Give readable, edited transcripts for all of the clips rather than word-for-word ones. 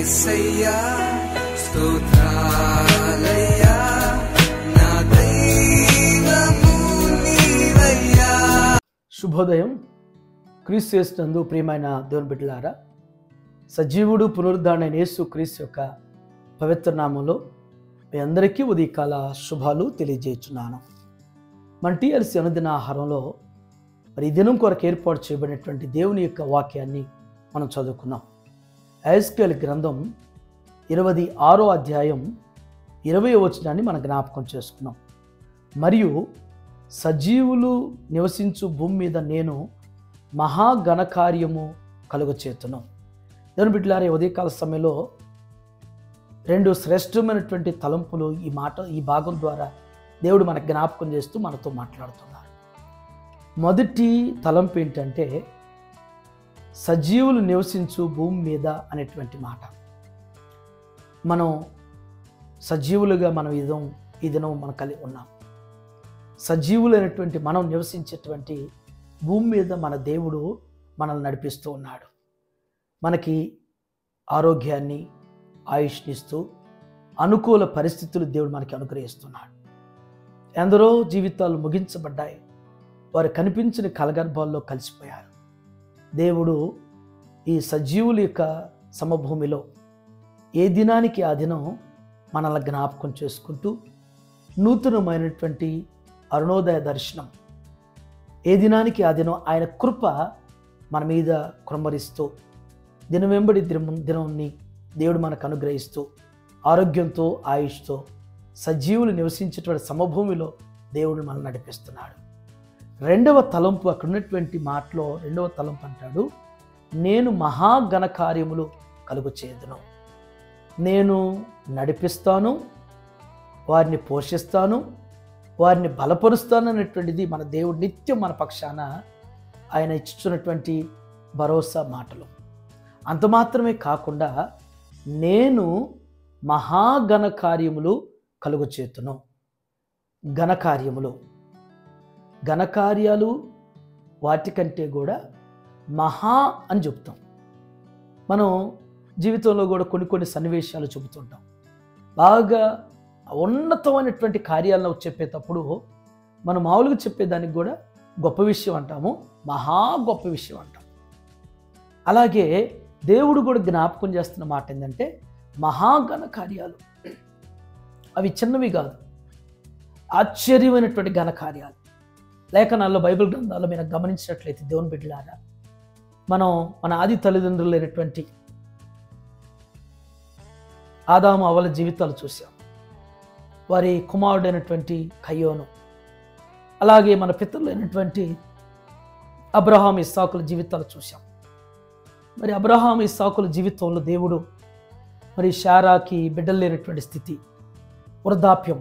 యేసయ్యా స్తోత్రాలయ్యా నా దైవము నీవయ్యా. శుభోదయం. క్రీస్తు యేసునందు ప్రియమైన దేవుని బిడ్డలారా, సజీవుడు పునరుద్ధారణ యేసు క్రీస్తు యొక్క పవిత్ర నామంలో మీ అందరికీ ఉదయకాల శుభాలు తెలియజేస్తున్నాను. మన టీఆర్సీ అనుదిన ఆహారంలో మరి ఈ దినం కొరకు ఏర్పాటు చేయబడినటువంటి దేవుని యొక్క వాక్యాన్ని మనం చదువుకున్నాం. యెహెజ్కేలు గ్రంథం 26వ అధ్యాయం 20వ వచనాన్ని మనం జ్ఞాపకం చేసుకున్నాం. మరియు సజీవులు నివసించు భూమి మీద నేను మహాఘనకార్యము కలుగచేతును. దేవుని బిడ్డలారా, ఉదయకాల సమయంలో రెండు శ్రేష్టమైనటువంటి తలంపులు ఈ భాగం ద్వారా దేవుడు మనకు జ్ఞాపకం చేస్తూ మనతో మాట్లాడుతున్నారు. మొదటి తలంపు ఏంటంటే సజీవులు నివసించు భూమి మీద అనేటువంటి మాట. మనం సజీవులుగా మనం ఈ దినం మనం కలిగి ఉన్నాం. సజీవులైనటువంటి మనం నివసించేటువంటి భూమి మీద మన దేవుడు మనల్ని నడిపిస్తూ ఉన్నాడు. మనకి ఆరోగ్యాన్ని, ఆయుష్నిస్తూ అనుకూల పరిస్థితులు దేవుడు మనకి అనుగ్రహిస్తున్నాడు. ఎందరో జీవితాలు ముగించబడ్డాయి. వారు కనిపించిన కలగర్భాల్లో కలిసిపోయారు. దేవుడు ఈ సజీవుల యొక్క సమభూమిలో ఏ దినానికి ఆ దినం మనల్ని జ్ఞాపకం చేసుకుంటూ నూతనమైనటువంటి అరుణోదయ దర్శనం, ఏ దినానికి ఆ దినం ఆయన కృప మన మీద కుమ్మరిస్తూ దినం వెంబడి దినాన్ని దేవుడు మనకు అనుగ్రహిస్తూ ఆరోగ్యంతో, ఆయుష్తో సజీవులు నివసించేటువంటి సమభూమిలో దేవుడు మనల్ని నడిపిస్తున్నాడు. రెండవ తలంపు, అక్కడ ఉన్నటువంటి మాటలో రెండవ తలంపు అంటాడు, నేను మహాఘనకార్యములు కలుగచేయుదును. నేను నడిపిస్తాను, వారిని పోషిస్తాను, వారిని బలపరుస్తాను అనేటువంటిది మన దేవుడు నిత్యం మన పక్షాన ఆయన ఇచ్చుతున్నటువంటి భరోసా మాటలు. అంత మాత్రమే కాకుండా నేను మహాఘనకార్యములు కలుగచేతును. ఘనకార్యాలు వాటికంటే కూడా మహా అని చెప్తాం. మనం జీవితంలో కూడా కొన్ని సన్నివేశాలు చెబుతుంటాం. బాగా ఉన్నతమైనటువంటి కార్యాలను చెప్పేటప్పుడు మనం మామూలుగా చెప్పేదానికి కూడా గొప్ప విషయం అంటాము, మహా గొప్ప విషయం అంటాం. అలాగే దేవుడు కూడా జ్ఞాపకం చేస్తున్న మాట ఏంటంటే మహాఘన కార్యాలు, అవి చిన్నవి కాదు, ఆశ్చర్యమైనటువంటి ఘనకార్యాలు. లేఖనాల్లో, బైబిల్ గ్రంథాల్లో మీరు గమనించినట్లయితే దేవుని బిడ్డలారా, మనం మన ఆది తల్లిదండ్రులైనటువంటి ఆదాము అవ్వల జీవితాలు చూసాం. వారి కుమారుడైనటువంటి కయ్యోను, అలాగే మన పితరులైనటువంటి అబ్రహాం, ఇస్సాకుల జీవితాలు చూసాం. మరి అబ్రహాం, ఇస్సాకుల జీవితంలో దేవుడు మరి శారాకి బిడ్డలు లేనటువంటి స్థితి, వృద్ధాప్యం,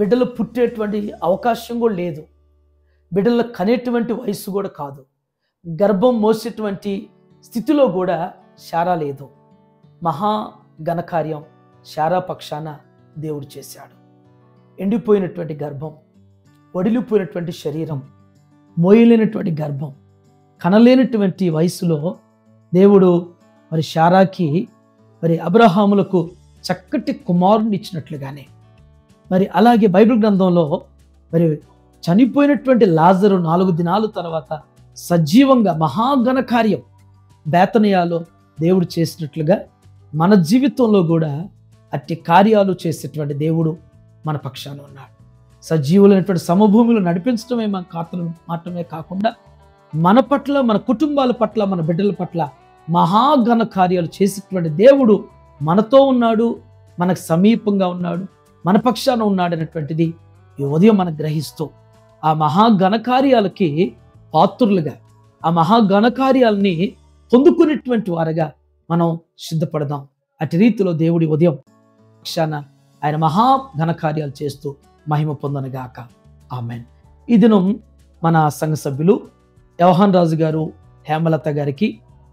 బిడ్డలు పుట్టేటువంటి అవకాశం కూడా లేదు, బిడ్డలు కనేటువంటి వయస్సు కూడా కాదు, గర్భం మోసేటువంటి స్థితిలో కూడా శారా లేదు. మహా ఘనకార్యం శారా పక్షాన దేవుడు చేశాడు. ఎండిపోయినటువంటి గర్భం, వడిలిపోయినటువంటి శరీరం, మోయలేనటువంటి గర్భం, కనలేనటువంటి వయసులో దేవుడు మరి శారాకి మరి అబ్రహాములకు చక్కటి కుమారుని ఇచ్చినట్లుగానే, మరి అలాగే బైబిల్ గ్రంథంలో మరి చనిపోయినటువంటి లాజరు 4 దినాల తర్వాత సజీవంగా మహాఘన కార్యం బేతనియాలో దేవుడు చేసినట్లుగా మన జీవితంలో కూడా అట్టి కార్యాలు చేసేటువంటి దేవుడు మన పక్షాన ఉన్నాడు. సజీవులైనటువంటి సమభూమిలో నడిపించడమే మాత్రమే కాకుండా మన పట్ల, మన కుటుంబాల పట్ల, మన బిడ్డల పట్ల మహాఘన కార్యాలు చేసేటువంటి దేవుడు మనతో ఉన్నాడు, మనకు సమీపంగా ఉన్నాడు, మన పక్షాన ఉన్నాడు అనేటువంటిది ఈ ఉదయం మనం గ్రహిస్తూ ఆ మహాఘన కార్యాలకి పాత్రులుగా, ఆ మహాఘన కార్యాలని పొందుకునేటువంటి వారుగా మనం సిద్ధపడదాం. అటు రీతిలో దేవుడి ఉదయం పక్షాన ఆయన మహాఘన కార్యాలు చేస్తూ మహిమ పొందనుగాక. ఆమేన్. ఈ దినం మన సంఘ సభ్యులు యోహాన్ రాజు గారు, హేమలత గారికి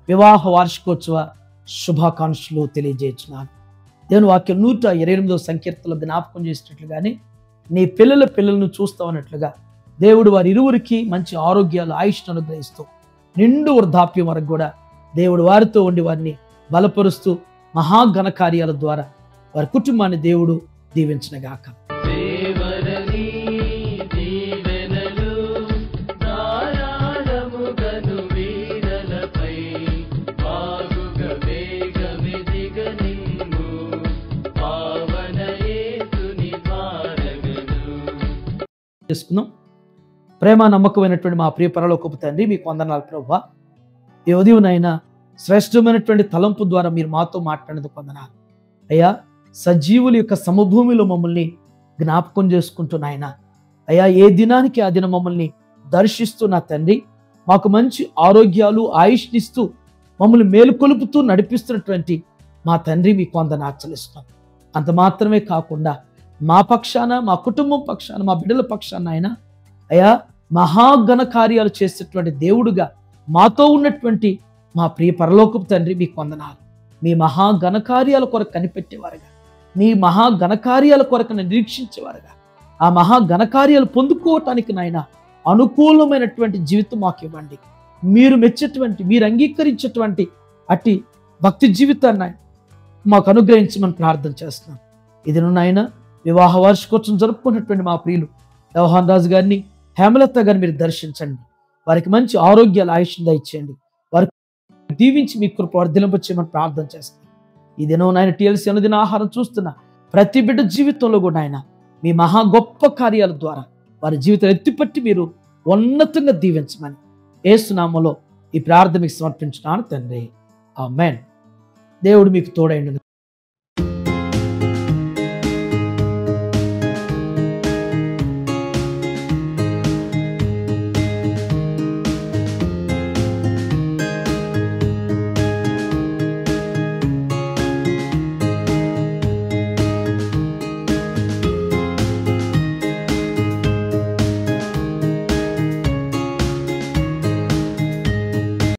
వివాహ వార్షికోత్సవ శుభాకాంక్షలు తెలియజేస్తున్నాను. దేవుని వాక్యం 128వ సంకీర్తనలో జ్ఞాపకం చేసినట్లుగానే నీ పిల్లలను చూస్తామన్నట్లుగా దేవుడు వారి ఇరువురికి మంచి ఆరోగ్యాలు, ఆయుష్ను అనుగ్రహిస్తూ నిండు వృద్ధాప్యం వరకు కూడా దేవుడు వారితో ఉండి వారిని బలపరుస్తూ మహాఘన కార్యాల ద్వారా వారి కుటుంబాన్ని దేవుడు దీవించునుగాక. దేవరని దీవెనలు ధారాళముగను వీరలపై బాగుగ వేగమెదిగనిమ్ము పావన యేసుని పారగను. చేసుకుందాం. ప్రేమ నమ్మకమైనటువంటి మా ప్రియ పరలోకపు తండ్రి, మీకు వందనాలు ప్రభువా. ఈ ఉదయంనైనా శ్రేష్టమైనటువంటి తలంపు ద్వారా మీరు మాతో మాట్లాడేందుకు వందనాలు అయ్యా. సజీవుల యొక్క సమభూమిలో మమ్మల్ని జ్ఞాపకం చేసుకుంటున్నాయన అయ్యా. ఏ దినానికి ఆ దినం మమ్మల్ని దర్శిస్తున్న తండ్రి, మాకు మంచి ఆరోగ్యాలు ఆయుష్నిస్తూ మమ్మల్ని మేలుకొలుపుతూ నడిపిస్తున్నటువంటి మా తండ్రి మీకు వందనాలు చెల్లిస్తున్నాం. అంత మాత్రమే కాకుండా మా పక్షాన, మా కుటుంబం పక్షాన, మా బిడ్డల పక్షాన ఆయన అయ్యా మహాఘన కార్యాలు చేసేటువంటి దేవుడుగా మాతో ఉన్నటువంటి మా ప్రియ పరలోకపు తండ్రి మీకు వందనాలు. మీ మహాఘన కార్యాల కొరకు కనిపెట్టేవారుగా, మీ మహాఘన కార్యాల కొరకు నిరీక్షించేవారుగా, ఆ మహాఘన కార్యాలు పొందుకోవటానికి నాయన అనుకూలమైనటువంటి జీవితం మాకు ఇవ్వండి. మీరు మెచ్చేటువంటి, మీరు అంగీకరించేటువంటి అట్టి భక్తి జీవితాన్ని మాకు అనుగ్రహించమని ప్రార్థన చేస్తున్నాం. ఇది నాయన వివాహ వార్షికోత్సవం జరుపుకున్నటువంటి మా ప్రియులు వ్యవహాన్ రాజు గారిని, హేమలత గారిని మీరు దర్శించండి. వారికి మంచి ఆరోగ్యాలు ఆయుష్ని దయచేయండి. వారికి దీవించి మీ కృప వర్ధిలింపచేయమని ప్రార్థన చేస్తాం. ఈ దినం నాయన TLC అనుదిన ఆహారం చూస్తున్న ప్రతి బిడ్డ జీవితంలో కూడా ఆయన మీ మహా గొప్ప కార్యాల ద్వారా వారి జీవితం ఎత్తిపట్టి మీరు ఉన్నతంగా దీవించమని యేసు నామములో ఈ ప్రార్థన మీకు సమర్పించున్నాను తండ్రి. ఆమేన్. దేవుడు మీకు తోడైండును.